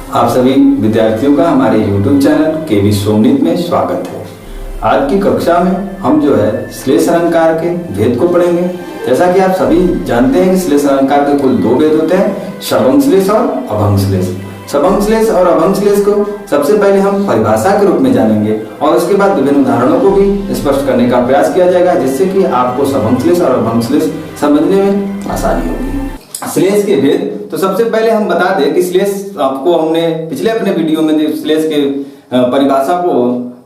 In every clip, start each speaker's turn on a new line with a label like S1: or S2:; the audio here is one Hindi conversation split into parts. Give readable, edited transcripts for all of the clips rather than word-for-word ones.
S1: आप सभी विद्यार्थियों का हमारे YouTube चैनल केवी सोमनीत में स्वागत है। आज की कक्षा में हम जो है श्लेष अलंकार के भेद को पढ़ेंगे। जैसा कि आप सभी जानते हैं कि श्लेष अलंकार के कुल दो भेद होते हैं, सभंग श्लेष और अभंग श्लेष। सभंग श्लेष और अभंग श्लेष को सबसे पहले हम परिभाषा के रूप में जानेंगे और उसके बाद विभिन्न उदाहरणों को भी स्पष्ट करने का प्रयास किया जाएगा, जिससे कि आपको सभंग श्लेष और अभंग श्लेष समझने में आसानी होगी। श्लेष के भेद तो सबसे पहले हम बता दें कि श्लेष आपको हमने पिछले अपने वीडियो में श्लेष के परिभाषा को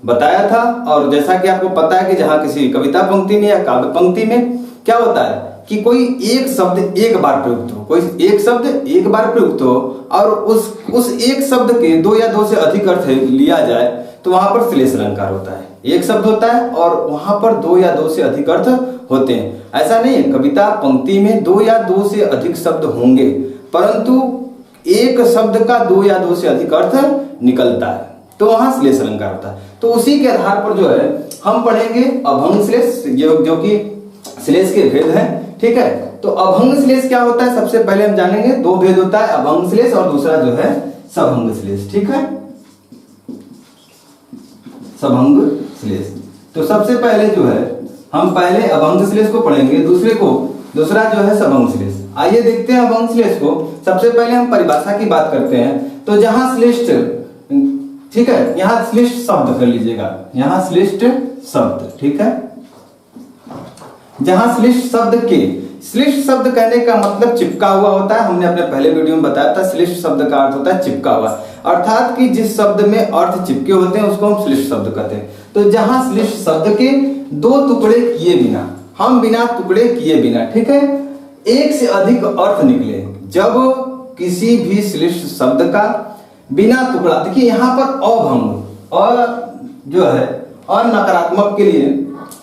S1: बताया था। और जैसा कि आपको पता है कि जहां किसी कविता पंक्ति में या काव्य पंक्ति में क्या होता है कि कोई एक शब्द एक बार प्रयुक्त हो, कोई एक शब्द एक बार प्रयुक्त हो और उस एक शब्द के दो या दो से अधिक अर्थ लिया जाए तो वहां पर श्लेष अलंकार होता है। एक शब्द होता है और वहां पर दो या दो से अधिक अर्थ होते हैं। ऐसा नहीं है, कविता पंक्ति में दो या दो से अधिक शब्द होंगे, परंतु एक शब्द का दो या दो से अधिक अर्थ निकलता है तो वहां श्लेष अलंकार होता है। तो उसी के आधार पर जो है हम पढ़ेंगे अभंग श्लेष, जो कि श्लेष के भेद हैं। ठीक है, तो अभंग श्लेष क्या होता है सबसे पहले हम जानेंगे। दो भेद होता है, अभंग श्लेष और दूसरा जो है सभंग श्लेष। ठीक है, सभंग श्लेष। तो सबसे पहले जो है हम पहले अभंग श्लेष को पढ़ेंगे, दूसरा जो है सभंग श्लेष। आइए देखते हैं अभंग श्लेष को। सबसे पहले हम परिभाषा की बात करते हैं। तो जहां श्लिष्ट, ठीक है, यहां श्लिष्ट शब्द कर लीजिएगा, यहां श्लिष्ट शब्द, ठीक है, जहां श्लिष्ट शब्द के, श्लिष्ट शब्द कहने का मतलब चिपका हुआ होता है। हमने अपने पहले वीडियो में बताया था श्लिष्ट शब्द का अर्थ होता है चिपका हुआ, अर्थात कि जिस शब्द में अर्थ चिपके होते हैं उसको हम श्लिष्ट शब्द कहते हैं। तो जहां श्लिष्ट शब्द के दो टुकड़े किए बिना, हम बिना टुकड़े किए बिना, ठीक है, एक से अधिक अर्थ निकले, जब किसी भी श्लिष्ट शब्द का बिना टुकड़ा, देखिए यहाँ पर अभंग और जो है और नकारात्मक के लिए,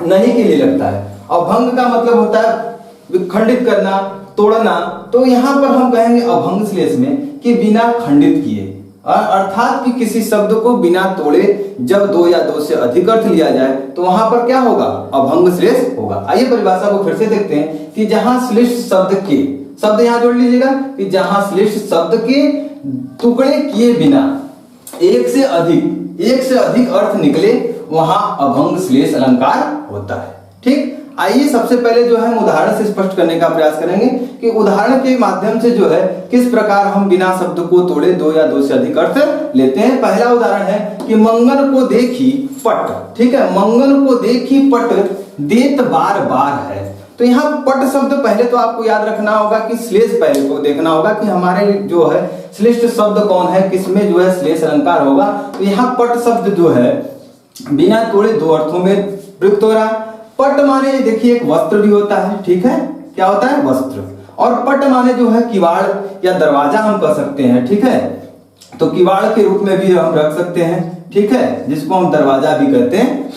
S1: नहीं के लिए लगता है। अभंग का मतलब होता है खंडित करना, तोड़ना। तो यहाँ पर हम कहेंगे अभंग श्लेष में कि बिना खंडित किए, अर्थात कि किसी शब्द को बिना तोड़े जब दो या दो से अधिक अर्थ लिया जाए तो वहां पर क्या होगा, अभंग श्लेष होगा। आइए परिभाषा को फिर से देखते हैं कि जहां श्लिष्ट शब्द के, शब्द यहां जोड़ लीजिएगा कि जहां श्लिष्ट शब्द के टुकड़े किए बिना एक से अधिक अर्थ निकले वहां अभंग श्लेष अलंकार होता है। ठीक, आइए सबसे पहले जो है हम उदाहरण से स्पष्ट करने का प्रयास करेंगे कि उदाहरण के माध्यम से जो है किस प्रकार हम बिना शब्द को तोड़े दो या दो से अधिक अर्थ लेते हैं। पहला उदाहरण है कि मंगन को देखी पट, ठीक है, मंगन को देखी पट देत बार बार है। तो यहाँ पट शब्द पहले तो आपको याद रखना होगा कि श्लेष पहले को देखना होगा कि हमारे जो है श्लिष्ट शब्द कौन है, किसमें जो है श्लेष अलंकार होगा। तो यहाँ पट शब्द जो है बिना तोड़े दो अर्थों में प्रयुक्त हो रहा है। पट माने देखिए एक वस्त्र भी होता है, ठीक है, क्या होता है, वस्त्र। और पट माने जो है किवाड़ या दरवाजा हम कह सकते हैं, ठीक है, तो किवाड़ के रूप में भी हम रख सकते हैं, ठीक है, जिसको हम दरवाजा भी कहते हैं।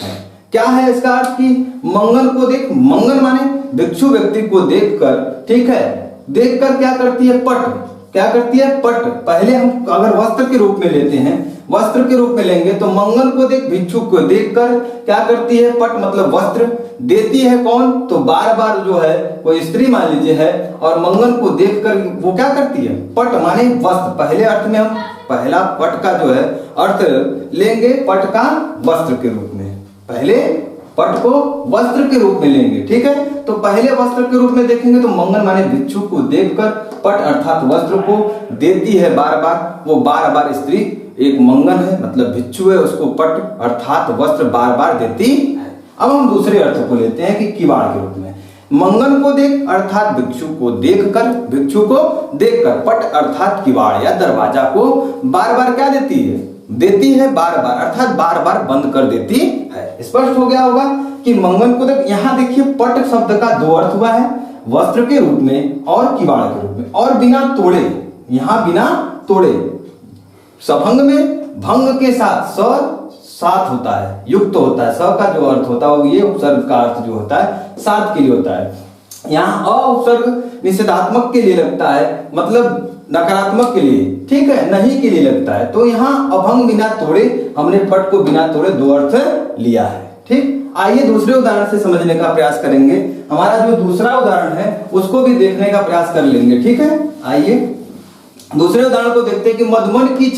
S1: क्या है इसका अर्थ कि मंगन को देख, मंगन माने भिक्षु व्यक्ति को देखकर, ठीक है, देखकर क्या करती है, पट, क्या करती है, पट। पहले हम अगर वस्त्र के रूप में लेते हैं, वस्त्र के रूप में लेंगे तो मंगन को देख, भिक्षु को देखकर क्या करती है, पट मतलब वस्त्र। देती है कौन, तो बार बार जो है कोई स्त्री मान लीजिए है और मंगन को देखकर वो क्या करती है, पट माने वस्त्र। पहले अर्थ में हम पहला पट का जो है अर्थ लेंगे, पट का वस्त्र के रूप में, पहले पट को वस्त्र के रूप में लेंगे, ठीक है। तो पहले वस्त्र के रूप में देखेंगे तो मंगन माने भिक्षु को देखकर, पट अर्थात वस्त्र को देती है बार बार, वो बार बार स्त्री एक मंगन है मतलब भिक्षु है, उसको पट अर्थात वस्त्र बार बार देती है। अब हम दूसरे अर्थ को लेते हैं कि किवाड़ के रूप में, मंगन को देख अर्थात भिक्षु को देखकर, भिक्षु को देखकर, पट अर्थात किवाड़ या दरवाजा को बार बार क्या देती है, देती है बार बार, अर्थात बार बार बंद कर देती है। स्पष्ट हो गया होगा कि मंगन को देख, यहाँ देखिए पट शब्द का दो अर्थ हुआ है, वस्त्र के रूप में और किवाड़ के रूप में, और बिना तोड़े, यहाँ बिना तोड़े। सभंग में भंग के साथ साथ होता है, युक्त होता है, स का जो अर्थ होता है ये उपसर्ग का अर्थ जो होता है साथ के लिए होता है। यहाँ अ उपसर्ग निषेधात्मक के लिए लगता है, मतलब नकारात्मक के लिए, ठीक है, नहीं के लिए लगता है। तो यहाँ अभंग बिना तोड़े, हमने पट को बिना तोड़े दो अर्थ लिया है। ठीक, आइए दूसरे उदाहरण से समझने का प्रयास करेंगे। हमारा जो दूसरा उदाहरण है उसको भी देखने का प्रयास कर लेंगे, ठीक है। आइए दूसरे उदाहरण को देखते हैं कि मधुवन की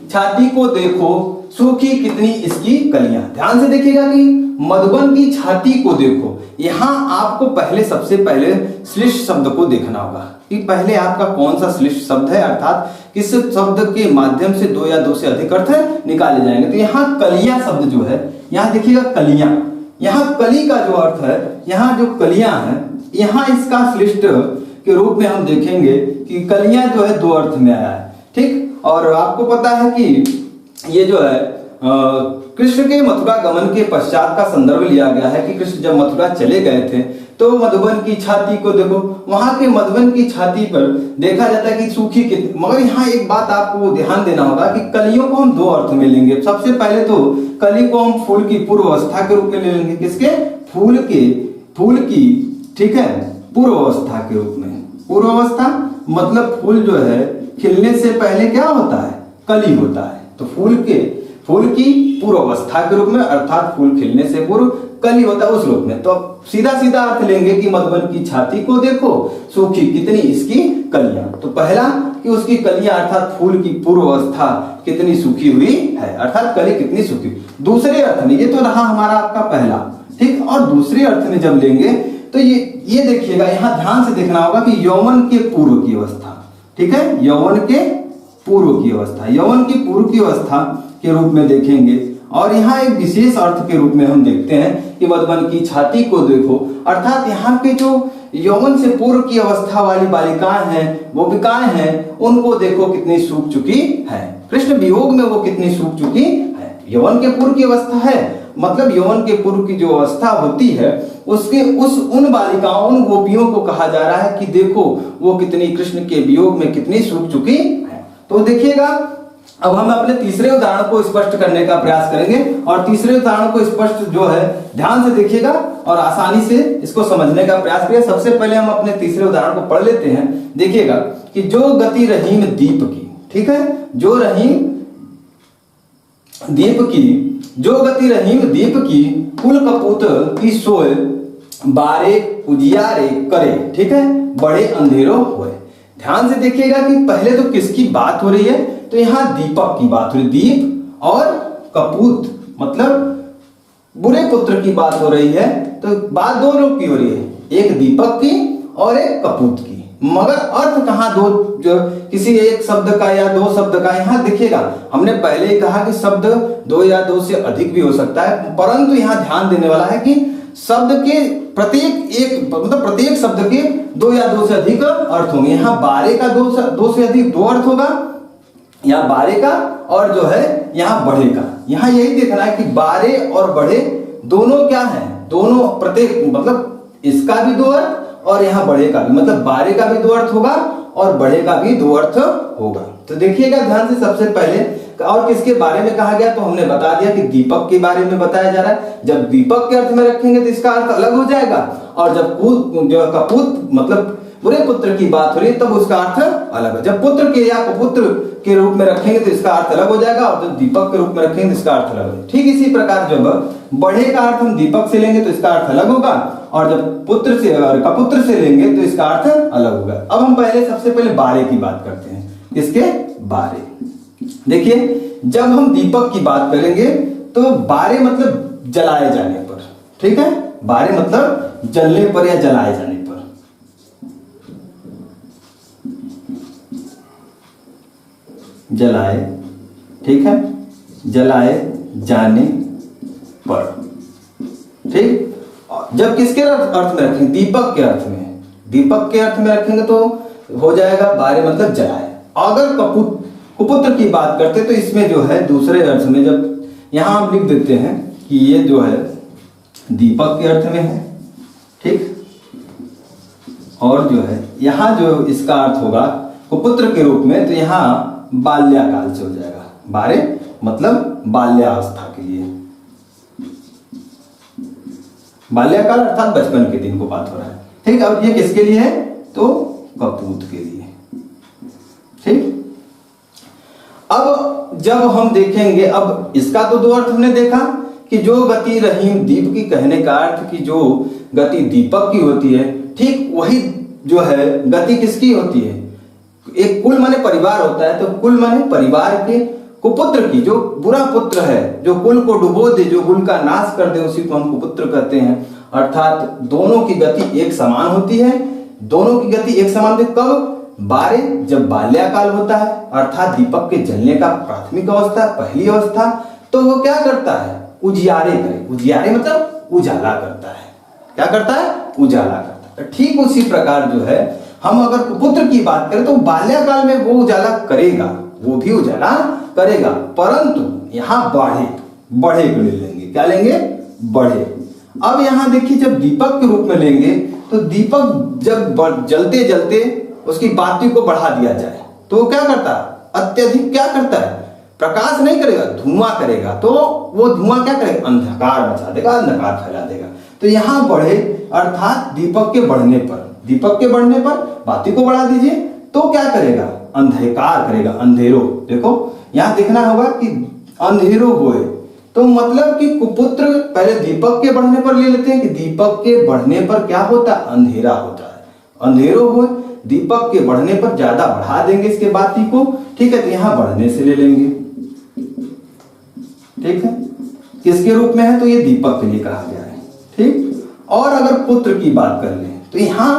S1: छाती को देखो, सूखी कितनी इसकी कलियां। ध्यान से देखिएगा कि मधुवन की छाती को देखो, यहां आपको पहले सबसे पहले श्लिष्ट शब्द को देखना होगा कि पहले आपका कौन सा श्लिष्ट शब्द है, अर्थात किस शब्द के माध्यम से दो या दो से अधिक अर्थ निकाले जाएंगे। तो यहाँ कलियां शब्द जो है, यहाँ देखिएगा कलियां, यहाँ कली का जो अर्थ है, यहाँ जो कलियां है, यहाँ इसका श्लिष्ट के रूप में हम देखेंगे कि कलियां जो है दो अर्थ में आया है। ठीक, और आपको पता है कि ये जो है कृष्ण के मथुरा गमन के पश्चात का संदर्भ लिया गया है कि कृष्ण जब मथुरा चले गए थे तो मधुबन की छाती को देखो, वहां के मधुबन की छाती पर देखा जाता है कि सूखी कितनी। मगर यहाँ एक बात आपको ध्यान देना होगा कि कलियों को हम दो अर्थ में लेंगे। सबसे पहले तो कली को हम फूल की पूर्व अवस्था के रूप में ले लेंगे। किसके? फूल की, ठीक है, पूर्व अवस्था के रूप में। पूर्व अवस्था मतलब फूल जो है खिलने से पहले क्या होता है? कली होता है। तो फूल की पूर्व अवस्था के रूप में, अर्थात फूल खिलने से पूर्व कली होता है, उस रूप में। तो सीधा सीधा अर्थ लेंगे कि मधुबन की छाती को देखो, सूखी कितनी इसकी कलियां। तो पहला कि उसकी कलियां अर्थात फूल की पूर्व अवस्था कितनी सूखी हुई है, अर्थात कली कितनी सूखी। दूसरे अर्थ में, ये तो रहा हमारा आपका पहला, ठीक। और दूसरे अर्थ में जब लेंगे तो ये देखिएगा, यहां ध्यान से देखना होगा कि यौवन के पूर्व की अवस्था, ठीक है, यौवन के पूर्व की अवस्था, यौवन की पूर्व की अवस्था के रूप में देखेंगे। और यहाँ एक विशेष अर्थ के रूप में हम देखते हैं कि मधुबन की छाती को देखो, अर्थात यहाँ के जो यौवन से पूर्व की अवस्था वाली बालिकाएं हैं, वो विकाएं हैं, उनको देखो कितनी सूख चुकी है। कृष्ण वियोग में वो कितनी सूख चुकी है। यौवन के पूर्व की अवस्था है, मतलब यौवन के पूर्व की जो अवस्था होती है उसके उन बालिकाओं, उन गोपियों को कहा जा रहा है कि देखो वो कितनी कृष्ण के वियोग में कितनी सूख चुकी है। तो देखिएगा, अब हम अपने तीसरे उदाहरण को स्पष्ट करने का प्रयास करेंगे। और तीसरे उदाहरण को स्पष्ट जो है ध्यान से देखिएगा और आसानी से इसको समझने का प्रयास करिए। सबसे पहले हम अपने तीसरे उदाहरण को पढ़ लेते हैं। देखिएगा कि जो गति रहीम दीप की, ठीक है, जो गति रहीम दीप की, कुल कपूत की सोय बारे उजियारे करे, ठीक है, बड़े अंधेरों हुए। ध्यान से देखिएगा कि पहले तो किसकी बात हो रही है, तो यहां दीपक की बात हो रही, दीप और कपूत मतलब बुरे पुत्र की बात हो रही है। तो बात दो लोग की हो रही है, एक दीपक की और एक कपूत की। मगर अर्थ कहां दो, जो किसी एक शब्द का या दो शब्द का, यहां देखिएगा हमने पहले ही कहा कि शब्द दो या दो से अधिक भी हो सकता है, परंतु यहां ध्यान देने वाला है कि शब्द के प्रत्येक शब्द के दो या दो से अधिक अर्थ होंगे। यहाँ बारे का दो से अधिक दो अर्थ होगा, यहाँ बारे का और जो है यहाँ बढ़े का। यहाँ यही देखना है कि बारे और बढ़े दोनों क्या है, दोनों प्रत्येक मतलब इसका भी दो अर्थ और यहाँ बढ़े का भी, मतलब बारे का भी दो अर्थ होगा और बढ़े का भी दो अर्थ होगा। तो देखिएगा ध्यान से, सबसे पहले और किसके बारे में कहा गया, तो हमने बता दिया कि दीपक के बारे में बताया जा रहा है। जब दीपक के अर्थ में रखेंगे तो इसका अर्थ अलग हो जाएगा, और जब कपूत मतलब बुरे पुत्र की बात हो रही है तब उसका अर्थ अलग है। जब पुत्र के या कपुत्र के रूप में रखेंगे तो इसका अर्थ अलग हो जाएगा, और जब दीपक के रूप में रखेंगे तो इसका अर्थ अलग होगा। ठीक इसी प्रकार जब बढ़े का अर्थ हम दीपक से लेंगे तो इसका अर्थ अलग होगा, और जब पुत्र से और कपुत्र से लेंगे तो इसका अर्थ अलग होगा। अब हम सबसे पहले बारे की बात करते हैं। किसके? बारे। देखिए, जब हम दीपक की बात करेंगे तो बारे मतलब जलाए जाने पर, ठीक है, बारे मतलब जलने पर या जलाए जाने पर। जलाए, ठीक है, जलाए जाने पर, ठीक। जब किसके अर्थ में रखेंगे? दीपक के अर्थ में। दीपक के अर्थ में रखेंगे तो हो जाएगा बारे मतलब जलाए। अगर कुपुत्र की बात करते तो इसमें जो है दूसरे अर्थ में, जब यहां हम लिख देते हैं कि ये जो है दीपक के अर्थ में है, ठीक, और जो है यहां जो इसका अर्थ होगा कुपुत्र के रूप में, तो यहां बाल्याकाल से हो जाएगा। बारे मतलब बाल्यावस्था के लिए, बाल्याकाल अर्थात बचपन के दिन को बात हो रहा है, ठीक। और ये किसके लिए है? तो कपूत के लिए, ठीक। अब जब हम देखेंगे, अब इसका तो दो अर्थ हमने देखा कि जो गति रहीम दीप की, कहने का अर्थ कि जो गति दीपक की होती है, ठीक वही जो है गति किसकी होती है? एक कुल माने परिवार होता है, तो कुल माने परिवार के कुपुत्र की, जो बुरा पुत्र है, जो कुल को डुबो दे, जो कुल का नाश कर दे, उसी को हम कुपुत्र कहते हैं। अर्थात दोनों की गति एक समान होती है। दोनों की गति एक समान होती है कब? बारे, जब बाल्याकाल होता है, अर्थात दीपक के जलने का प्राथमिक अवस्था, पहली अवस्था, तो वो क्या करता है? उजियारे करे। उजियारे मतलब उजाला करता है। क्या करता है? उजाला करता है। ठीक उसी प्रकार जो है, हम अगर कुपुत्र की बात करें तो बाल्याकाल में वो उजाला करेगा, वो भी उजाला करेगा, परंतु यहाँ बढ़े को ले लेंगे। क्या लेंगे? बढ़े। अब यहाँ देखिए, जब दीपक के रूप में लेंगे तो दीपक जब जलते जलते उसकी बाती को बढ़ा दिया जाए तो वो क्या करता है? अत्यधिक क्या करता है? प्रकाश नहीं करेगा, धुआं करेगा। तो वो धुआं क्या करेगा? अंधकार मचा देगा, अंधकार फैला देगा। तो यहाँ बढ़े अर्थात दीपक के बढ़ने पर बाती को बढ़ा दीजिए तो क्या करेगा? अंधकार करेगा, अंधेरो। देखो यहाँ देखना होगा कि अंधेरो होए, तो मतलब कि कुपुत्र पहले दीपक के बढ़ने पर ले लेते हैं कि दीपक के बढ़ने पर क्या होता है? अंधेरा होता है। अंधेरो होए, दीपक के बढ़ने पर ज्यादा बढ़ा देंगे इसके बाती को, ठीक है, तो यहां बढ़ने से ले लेंगे। ठीक है, किसके रूप में है? तो ये दीपक के लिए कहा गया है। ठीक। और अगर पुत्र की बात कर ले तो यहां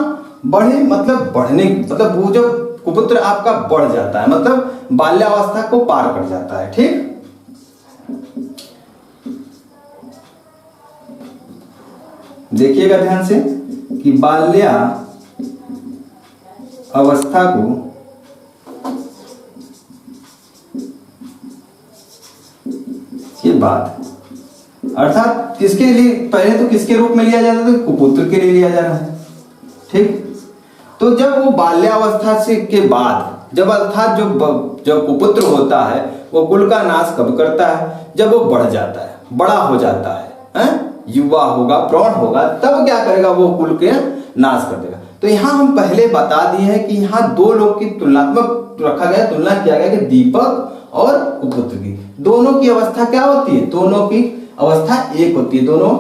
S1: बढ़े मतलब बढ़ने, मतलब वो जब कुपुत्र आपका बढ़ जाता है मतलब बाल्यावस्था को पार कर जाता है। ठीक। देखिएगा ध्यान से कि बाल्या अवस्था को ये बात अर्थात किसके लिए? पहले तो किसके रूप में लिया जाता था? कुपुत्र के लिए लिया जा रहा है। ठीक। तो जब वो बाल्यावस्था से के बाद, जब अर्थात जो कुपुत्र होता है वो कुल का नाश कब करता है? जब वो बढ़ जाता है, बड़ा हो जाता है, युवा होगा, प्रौढ़ होगा, तब क्या करेगा? वो कुल के नाश कर देगा। तो यहाँ हम पहले बता दिए हैं कि यहाँ दो लोग की तुलनात्मक रखा गया, तुलना किया गया कि दीपक और कुपुत्र की, दोनों की अवस्था क्या होती है? दोनों की अवस्था एक होती है, दोनों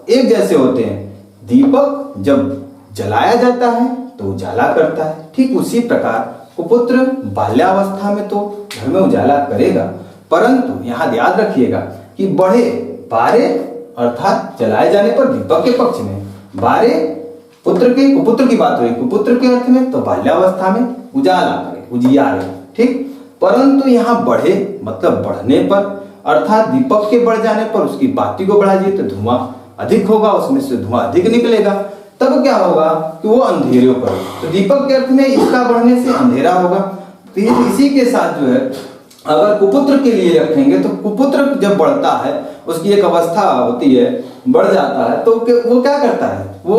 S1: एक जैसे होते हैं। दीपक जब जलाया जाता है तो उजाला करता है, ठीक उसी प्रकार कुपुत्र बाल्यावस्था में तो घर में उजाला करेगा, परंतु यहाँ याद रखिएगा कि बढ़े बारे अर्थात जलाए जाने पर दीपक के पक्ष में, बारे कुपुत्र की बात हुई, कुपुत्र के अर्थ में तो बाल्यावस्था में उजाला करे, उजियारे। ठीक। परंतु यहाँ बढ़े मतलब बढ़ने पर अर्थात दीपक के बढ़ जाने पर उसकी बाती को बढ़ा दिए तो धुआं अधिक होगा, उसमें से धुआं अधिक निकलेगा, तब क्या होगा कि वो अंधेरे पर, तो दीपक के अर्थ में इसका बढ़ने से अंधेरा होगा। तो इसी के साथ जो है अगर कुपुत्र के लिए रखेंगे तो कुपुत्र जब बढ़ता है उसकी एक अवस्था होती है, बढ़ जाता है, तो वो क्या करता है? वो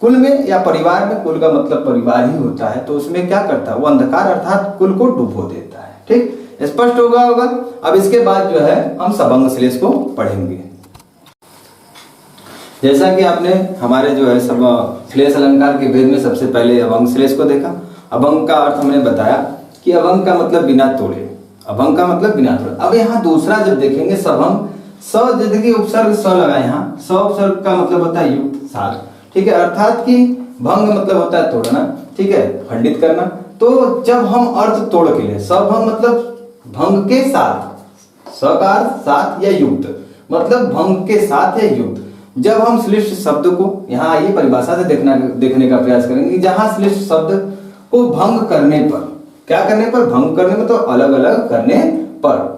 S1: कुल में या परिवार में, कुल का मतलब परिवार ही होता है, तो उसमें क्या करता है? वो अंधकार अर्थात कुल को डुबो देता है। ठीक, स्पष्ट होगा। अब इसके बाद जो है हम सबंग श्लेष को पढ़ेंगे। जैसा कि आपने हमारे जो है सब श्लेष अलंकार के भेद में सबसे पहले अभंग श्लेष को देखा। अभंग का अर्थ हमने बताया कि अभंग का मतलब बिना तोड़े, अभंग का मतलब बिना तोड़े। अब यहाँ दूसरा जब देखेंगे सबंग, स देखिए उपसर्ग स लगा, यहाँ स उपसर्ग का मतलब होता है युक्त साथ, ठीक है, अर्थात कि भंग मतलब होता है तोड़ना, ठीक है, खंडित करना। तो जब हम अर्थ तोड़ के लिए, सबंग मतलब भंग के साथ, सकार साथ या युक्त, मतलब भंग के साथ या युक्त। जब हम श्लिष्ट शब्द को, यहाँ आइए परिभाषा से देखने का प्रयास करेंगे, जहां श्लिष्ट शब्द को भंग करने पर, क्या करने पर? भंग करने में, तो अलग अलग करने पर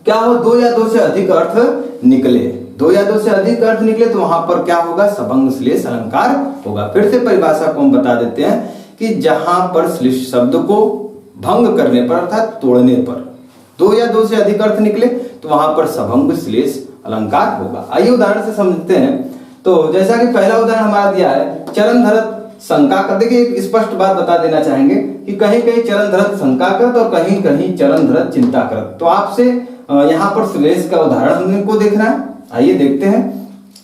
S1: क्या हो? दो या दो से अधिक अर्थ निकले, दो या दो से अधिक अर्थ निकले तो वहां पर क्या होगा? सबंग श्लेष अलंकार होगा। फिर से परिभाषा को हम बता देते हैं कि जहां पर श्लिष्ट शब्द को भंग करने पर अर्थात तोड़ने पर दो या दो से अधिक अर्थ निकले तो वहां पर सबंग श्लेष अलंकार होगा। आइए उदाहरण से समझते हैं। तो जैसा कि पहला उदाहरण हमारा दिया है, चरण धरत शंका कर। देखिए एक स्पष्ट बात बता देना चाहेंगे कि कहीं कहीं चरण धरत शंका करत और कहीं कहीं चरण धरत चिंता करत। तो आपसे यहाँ पर श्लेष का उदाहरण हमको देखना है। आइए देखते हैं।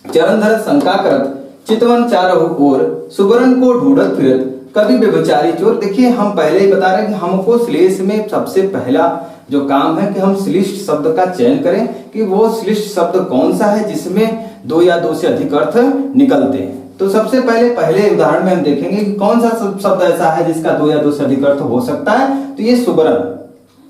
S1: चरण धरत शंका करत, चितवन चारहु ओर, सुबरन को ढूंढत फिरत, कभी व्यभिचारी चोर। देखिए हम पहले ही बता रहे हैं कि हमको श्लेष में सबसे पहला जो काम है कि हम श्लिष्ट शब्द का चयन करें कि वो श्लिष्ट शब्द कौन सा है जिसमें दो या दो से अधिक अर्थ निकलते हैं। तो सबसे पहले उदाहरण में हम देखेंगे कि कौन सा शब्द ऐसा है जिसका दो या दो से अधिक अर्थ हो सकता है। तो ये सुबरन,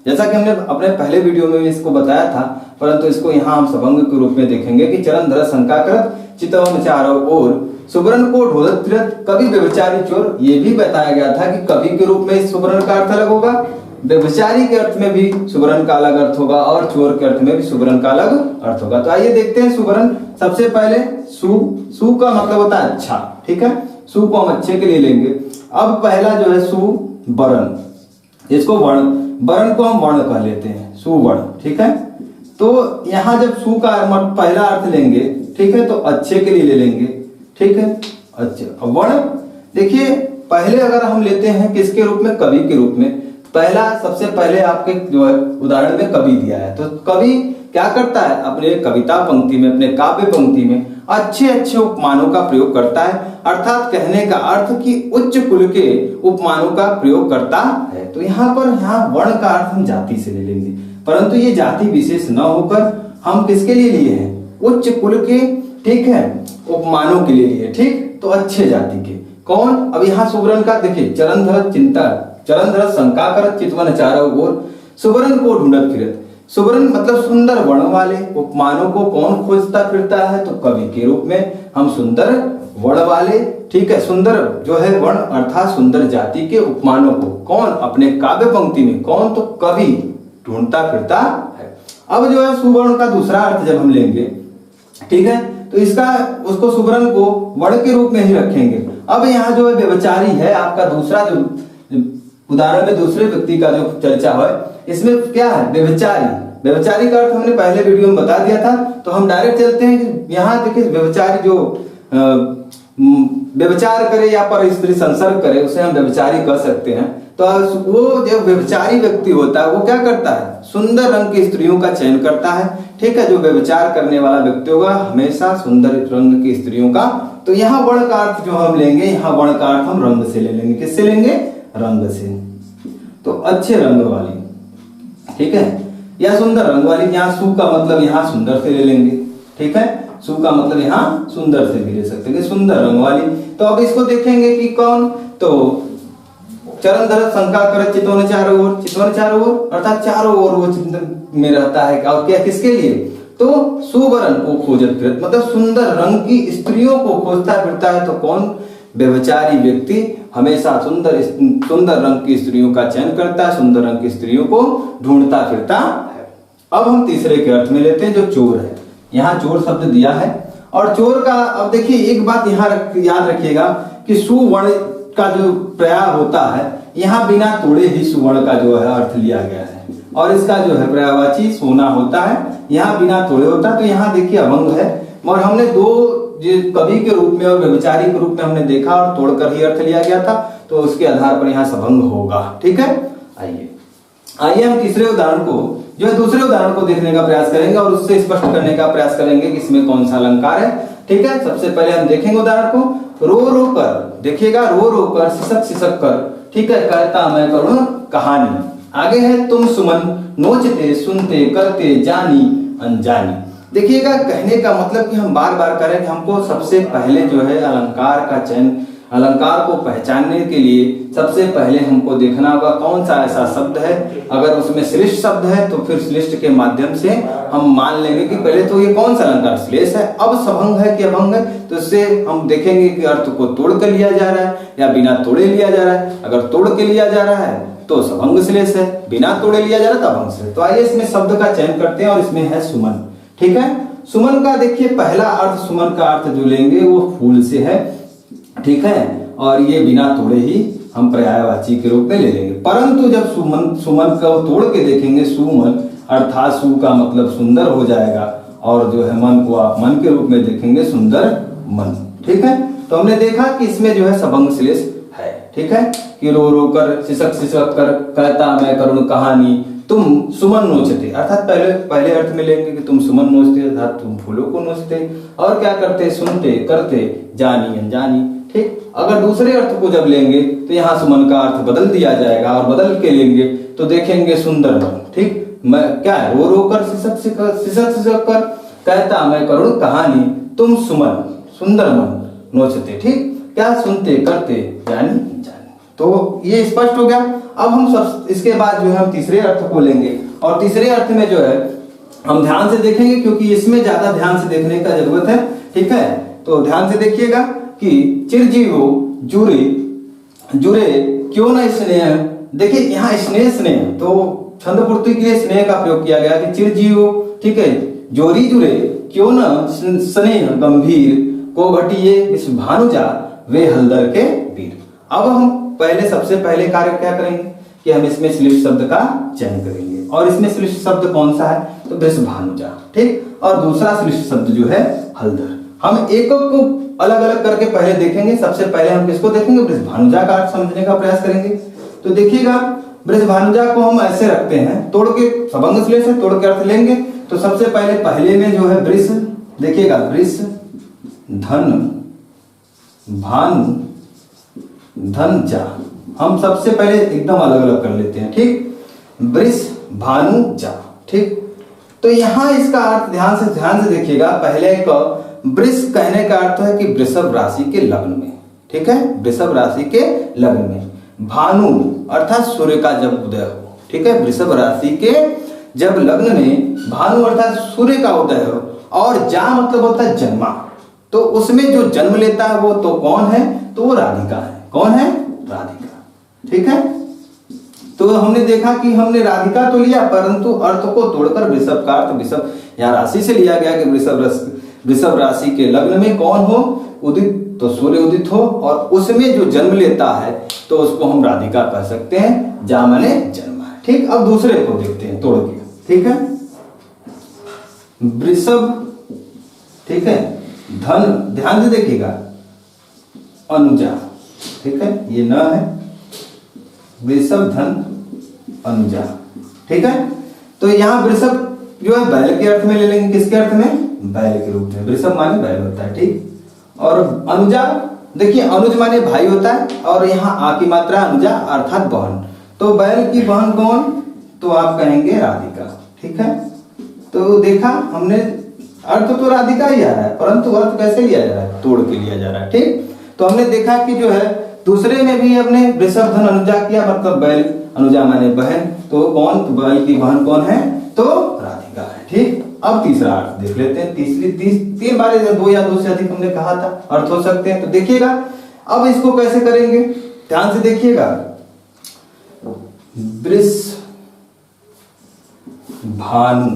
S1: जैसा कि हमने अपने पहले वीडियो में भी इसको बताया था, परंतु इसको यहाँ हम सबंग के रूप में देखेंगे कि चरण धरत शंका करत चितवन चारों ओर सुबरन को ढोलत फिरत कवि व्यभिचारी चोर। ये भी बताया गया था कि कवि के रूप में इस सुबरन का अर्थ अलग होगा, व्यभिचारी के अर्थ में भी सुबरन का अलग अर्थ होगा और चोर के अर्थ में भी सुबरन का अलग अर्थ होगा। तो आइए देखते हैं सुबरन। सबसे पहले सु का मतलब होता है अच्छा, ठीक है, सु को हम अच्छे के लिए लेंगे। अब पहला जो है सुबरन, इसको वर्ण को हम वर्ण कह लेते हैं, सुवर्ण, ठीक है। तो यहाँ जब सु का पहला अर्थ लेंगे, ठीक है, तो अच्छे के लिए ले लेंगे, ठीक है, अच्छे। वर्ण देखिए पहले अगर हम लेते हैं किसके रूप में, कवि के रूप में, पहला सबसे पहले आपके जो है उदाहरण में कवि दिया है। तो कवि क्या करता है, अपने कविता पंक्ति में, अपने काव्य पंक्ति में अच्छे अच्छे उपमानों का प्रयोग करता है, अर्थात कहने का अर्थ कि उच्च कुल के उपमानों का प्रयोग करता है। तो यहाँ वर्ण का अर्थ हम जाति से ले लेंगे, परंतु ये जाति विशेष न होकर हम किसके लिए लिए हैं, उच्च कुल के, ठीक है, उपमानों के लिए लिए, ठीक। तो अच्छे जाति के कौन, अब यहाँ सुबरन का देखिए, चरण धरत शंका करत चितवन चारों ओर सुबरन को ढूंढत फिरत। सुबरन मतलब सुंदर वर्ण वाले उपमानों को कौन खोजता फिरता है, तो कवि के रूप में हम सुंदर वर्ण वाले, ठीक है, सुंदर जो है वर्ण अर्थात सुंदर जाति के उपमानों को कौन अपने काव्य पंक्ति में, कौन, तो कवि ढूंढता फिरता है। अब जो है सुवर्ण का दूसरा अर्थ जब हम लेंगे, ठीक है, तो उसको सुबरन को वर्ण के रूप में ही रखेंगे। अब यहाँ जो है व्यभिचारी है आपका दूसरा जो उदाहरण में दूसरे व्यक्ति का जो चर्चा है, इसमें क्या है, व्यभिचारी का अर्थ हमने पहले वीडियो में बता दिया था। तो हम डायरेक्ट चलते हैं कि यहाँ देखिए व्यभिचारी जो व्यभिचार करे या पर स्त्री संसर्ग करे उसे हम व्यभिचारी कह सकते हैं। तो वो जो व्यभिचारी व्यक्ति होता है वो क्या करता है, सुंदर रंग की स्त्रियों का चयन करता है, ठीक है। जो व्यभिचार करने वाला व्यक्ति होगा हमेशा सुंदर रंग की स्त्रियों का। तो यहाँ वर्ण का अर्थ जो हम लेंगे, यहाँ वर्ण का अर्थ हम रंग से ले लेंगे, किससे लेंगे, रंग से। तो अच्छे रंग वाली, ठीक है, या सुंदर रंग वाली। यहाँ सु का मतलब यहाँ सुंदर से ले लेंगे, ठीक है, सु का मतलब यहाँ सुंदर से भी ले सकते हैं, सुंदर रंग वाली। तो अब इसको देखेंगे कि कौन, तो चरण धरत शंका करत चितवन चारों ओर अर्थात चारों ओर वो चिंतन में रहता है। और क्या, किसके लिए, तो सुवरन को खोजत फिरत मतलब सुंदर रंग की स्त्रियों को खोजता फिरता है। तो कौन, व्यभिचारी व्यक्ति हमेशा सुंदर रंग की स्त्रियों का चयन करता है, सुंदर रंग की स्त्रियों को ढूंढता फिरता है। अब हम तीसरे के अर्थ में लेते हैं जो चोर है। यहाँ चोर शब्द दिया है और चोर का, अब देखिए एक बात यहाँ याद रखिएगा कि सुवर्ण का जो प्रयोग होता है, यहाँ बिना तोड़े ही सुवर्ण का जो है अर्थ लिया गया है और इसका जो है पर्यायवाची सोना होता है, यहाँ बिना तोड़े होता है। तो यहाँ देखिए अभंग है और हमने दो कवि के रूप में और व्यभिचारी के रूप में हमने देखा और तोड़कर ही अर्थ लिया गया था, तो उसके आधार पर यहाँ सबंग होगा, ठीक है। आइए हम तीसरे उदाहरण को जो है दूसरे उदाहरण को देखने का प्रयास करेंगे और उससे स्पष्ट करने का प्रयास करेंगे कि इसमें कौन सा अलंकार है, ठीक है। सबसे पहले हम देखेंगे उदाहरण को, रो रो कर, देखिएगा, रो रो कर सिसक सिसक कर, ठीक है, कहता मैं करुण कहानी। आगे है तुम सुमन नोचते सुनते करते जानी अनजानी। देखिएगा कहने का मतलब कि हम बार बार करें कि हमको सबसे पहले जो है अलंकार का चयन, अलंकार को पहचानने के लिए सबसे पहले हमको देखना होगा कौन सा ऐसा शब्द है। अगर उसमें श्लिष्ट शब्द है तो फिर श्लिष्ट के माध्यम से हम मान लेंगे कि पहले तो ये कौन सा अलंकार श्लेष है। अब सबंग है कि अभंग है, तो इससे हम देखेंगे कि अर्थ को तोड़ कर लिया जा रहा है या बिना तोड़े लिया जा रहा है। अगर तोड़ के लिया जा रहा है तो सबंग श्लेष है, बिना तोड़े लिया जा रहा है तो अभंग श्लेष। तो आइए इसमें शब्द का चयन करते हैं और इसमें है सुमन, ठीक है। सुमन का देखिए पहला अर्थ, सुमन का अर्थ जो लेंगे वो फूल से है, ठीक है, और ये बिना तोड़े ही हम पर्यायवाची के रूप में ले लेंगे। परंतु जब सुमन को तोड़ के देखेंगे, सुमन अर्थात सु का मतलब सुंदर हो जाएगा और जो है मन को आप मन के रूप में देखेंगे सुंदर मन, ठीक है। तो हमने देखा कि इसमें जो है सबंग श्लेष है, ठीक है, कि रो रो कर सिसक सिसक कर कहता मैं करुण कहानी तुम सुमन नोचते, अर्थात पहले अर्थ में लेंगे कि तुम सुमन नोचते अर्थात तुम फूलों को नोचते और क्या करते, सुनते करते जानी अनजानी, ठीक। अगर दूसरे अर्थ को जब लेंगे तो यहाँ सुमन का अर्थ बदल दिया जाएगा और बदल के लेंगे तो देखेंगे सुंदर मन, ठीक। मैं क्या है, रो रो कर सिसक सिसक कर कहता मैं करुण कहानी तुम सुमन सुंदर मन नोचते, ठीक, क्या सुनते करते यानी जाने। तो ये स्पष्ट हो गया। अब हम सब इसके बाद जो है हम तीसरे अर्थ को लेंगे, और तीसरे अर्थ में जो है हम ध्यान से देखेंगे, क्योंकि इसमें ज्यादा ध्यान से देखने का जरूरत है, ठीक है। तो ध्यान से देखिएगा कि चिरजीवो जुरे जुरे क्यों न स्नेह। देखिए यहाँ स्नेह स्नेह तो छंद पूर्ति के लिए स्नेह का प्रयोग किया गया कि चिरजीवो, ठीक है, जोरी जुरे क्यों न स्नेह गंभीर को घटिए इस भानुजा वे हलदर के वीर। अब हम पहले सबसे पहले कार्य क्या करेंगे कि हम इसमें श्लिष्ट शब्द का चयन करेंगे, और इसमें श्लिष्ट शब्द कौन सा है तो वृषभानुजा, ठीक, और दूसरा श्लिष्ट शब्द जो है हलदर। हम एक को अलग अलग करके पहले देखेंगे। सबसे पहले हम किसको देखेंगे, वृषभानुजा का अर्थ समझने का प्रयास करेंगे। तो देखिएगा वृषभानुजा को हम ऐसे रखते हैं, तोड़ के सबंग श्लेष है, तोड़ के अर्थ लेंगे। तो सबसे पहले में जो है वृष, देखिएगा वृष धन भानु धन जा, हम सबसे पहले एकदम अलग अलग कर लेते हैं, ठीक, वृष भानु जा, ठीक। तो यहां इसका अर्थ ध्यान से देखिएगा। पहले का वृष कहने का अर्थ है कि वृषभ राशि के लग्न में, ठीक है, वृषभ राशि के लग्न में। भानु अर्थात सूर्य का जब उदय हो, ठीक है, वृषभ राशि के जब लग्न में भानु अर्थात सूर्य का उदय हो, और जा मतलब होता है जन्मा। तो उसमें जो जन्म लेता है वो तो कौन है, तो वो राधिका है। कौन है, राधिका, ठीक है। तो हमने देखा कि हमने राधिका तो लिया, परंतु अर्थ को तोड़कर वृषभ का अर्थ वृषभ यहाँ राशि से लिया गया कि वृषभ राशि के लग्न में कौन हो, उदित, तो सूर्य उदित हो, और उसमें जो जन्म लेता है तो उसको हम राधिका कह सकते हैं, जा माने जन्म है, ठीक। अब दूसरे को देखते हैं तोड़ के, ठीक है, वृषभ, ठीक है, धन, ध्यान से देखिएगा, अनुजा, ठीक है, ये न है, वृषभ धन अनुजा, ठीक है। तो यहाँ वृषभ जो है बैल के अर्थ में ले लेंगे, किसके अर्थ में, बैल के रूप में, वृषभ माने बैल होता है, ठीक। और अनुजा, देखिए अनुज माने भाई होता है, और यहाँ आ की मात्रा अनुजा अर्थात बहन। तो बैल की बहन कौन, तो आप कहेंगे राधिका, ठीक है। तो देखा हमने अर्थ तो राधिका ही आ रहा है, परंतु अर्थ कैसे लिया जा रहा है, तोड़ के लिया जा रहा है, ठीक। तो हमने देखा कि जो है दूसरे में भी हमने वृषभ धन अनुजा किया, मतलब बैल, अनुजा माने बहन, तो कौन, बैल की बहन कौन है, तो राधिका है, ठीक। अब तीसरा अर्थ देख लेते हैं। तीन बार दो या दो से अधिक हमने कहा था अर्थ हो सकते हैं। तो देखिएगा अब इसको कैसे करेंगे, ध्यान से देखिएगा, वृष भानु,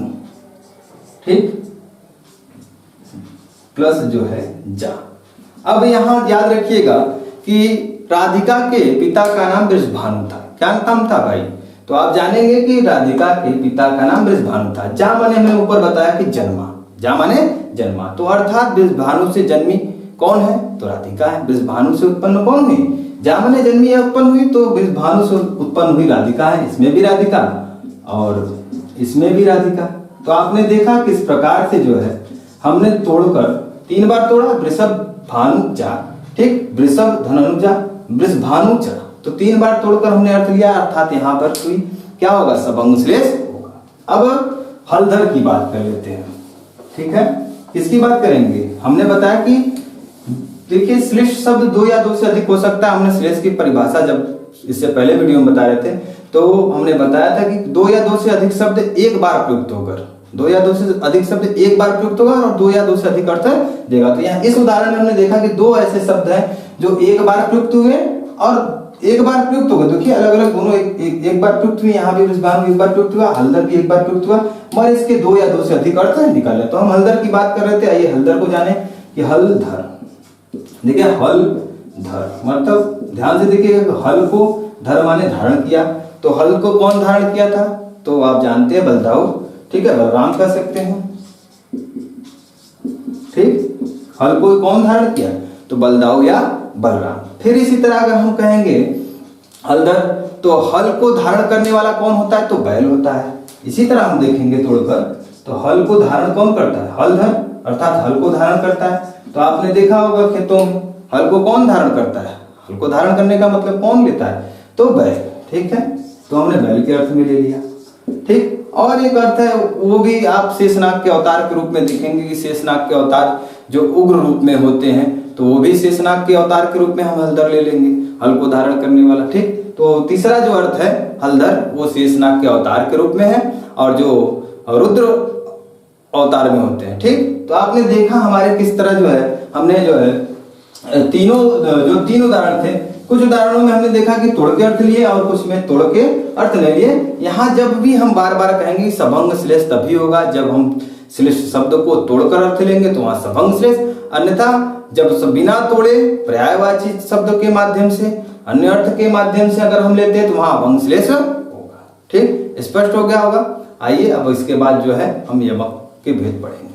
S1: ठीक, प्लस जो है जा। अब यहां याद रखिएगा कि राधिका के पिता का नाम वृषभानु था। क्या नाम था भाई, तो आप जानेंगे कि राधिका के पिता का नाम वृषभानु था। जा माने हमने ऊपर बताया कि जन्मा, जा माने जन्मा, तो अर्थात वृषभानु से जन्मी कौन है, तो राधिका है। वृषभानु से उत्पन्न कौन हुई, जा माने जन्मी या उत्पन्न हुई, तो वृषभानु से उत्पन्न हुई राधिका है। इसमें भी राधिका और इसमें भी राधिका। तो आपने देखा किस प्रकार से जो है हमने तोड़कर तीन बार तोड़ा, वृषभ भानु जा, ठीक, वृषभ धनुजा वृषभानु जा, तो तीन बार तोड़कर हमने अर्थ लिया, अर्थात यहाँ पर कोई क्या होगा, सबंग श्लेष होगा। अब हलधर की बात कर लेते हैं, ठीक है, किसकी बात करेंगे, हमने बताया कि देखिए श्लिष्ट शब्द दो या दो से अधिक हो सकता है। हमने श्लेष की परिभाषा जब इससे पहले वीडियो में बता रहे थे तो हमने बताया था कि दो या दो से अधिक शब्द एक बार प्रयुक्त होकर, दो या दो से अधिक शब्द एक बार प्रयुक्त होगा और दो या दो से अधिक अर्थ देगा। तो यहाँ इस उदाहरण में हमने देखा कि दो ऐसे शब्द हैं जो एक बार प्रयुक्त हुए और एक बार प्रयुक्त हो गए। देखिए अलग अलग दोनों एक बार प्रयुक्त हुए, यहाँ भी वृषभानु एक बार प्रयुक्त हुआ, हलदर भी एक बार प्रयुक्त हुआ, मगर इसके दो या दो से अधिक अर्थ निकाले। तो हम हलदर की बात कर रहे थे, आइए हलदर को जाने कि हलधर। देखिए हलधर मतलब ध्यान से देखिए, हल को धर माने धारण किया, तो हल को कौन धारण किया था, तो आप जानते हैं बलदाऊ, ठीक है, बलराम कह सकते हैं, ठीक, हल को कौन धारण किया, तो बलदाऊ या बलराम। फिर इसी तरह अगर हम कहेंगे हलधर, तो हल को धारण करने वाला कौन होता है, तो बैल होता है। इसी तरह हम देखेंगे तोड़कर, तो हल को धारण कौन करता है, हलधर अर्थात हल को धारण करता है। तो आपने देखा होगा खेतों में हल को कौन धारण करता है, हल को धारण करने का मतलब कौन लेता है, तो बैल, ठीक है। तो हमने बैल के अर्थ में ले लिया, ठीक। और एक अर्थ है वो भी आप शेषनाग के अवतार के रूप में देखेंगे कि शेषनाग के अवतार जो उग्र रूप में होते हैं, तो वो भी शेषनाग के अवतार के रूप में हम हलधर ले लेंगे, हल को धारण करने वाला। ठीक, तो तीसरा जो अर्थ है हलधर वो शेषनाग के अवतार के रूप में है और जो रुद्र अवतार में होते हैं। ठीक, तो आपने देखा हमारे किस तरह जो है हमने जो है तीन उदाहरण थे। कुछ उदाहरणों में हमने देखा कि तोड़ के अर्थ लिए और कुछ में तोड़ के अर्थ नहीं लिए। यहाँ जब भी हम बार बार कहेंगे सभंग श्लेष तभी होगा जब हम श्लेष शब्द को तोड़कर अर्थ लेंगे, तो वहां सभंग श्लेष। अन्यथा जब बिना तोड़े पर्यायवाची शब्द के माध्यम से अन्य अर्थ के माध्यम से अगर हम लेते हैं तो वहां अभंग श्लेष होगा। ठीक, स्पष्ट हो गया होगा। आइए अब इसके बाद जो है हम यमक के भेद पढ़ेंगे।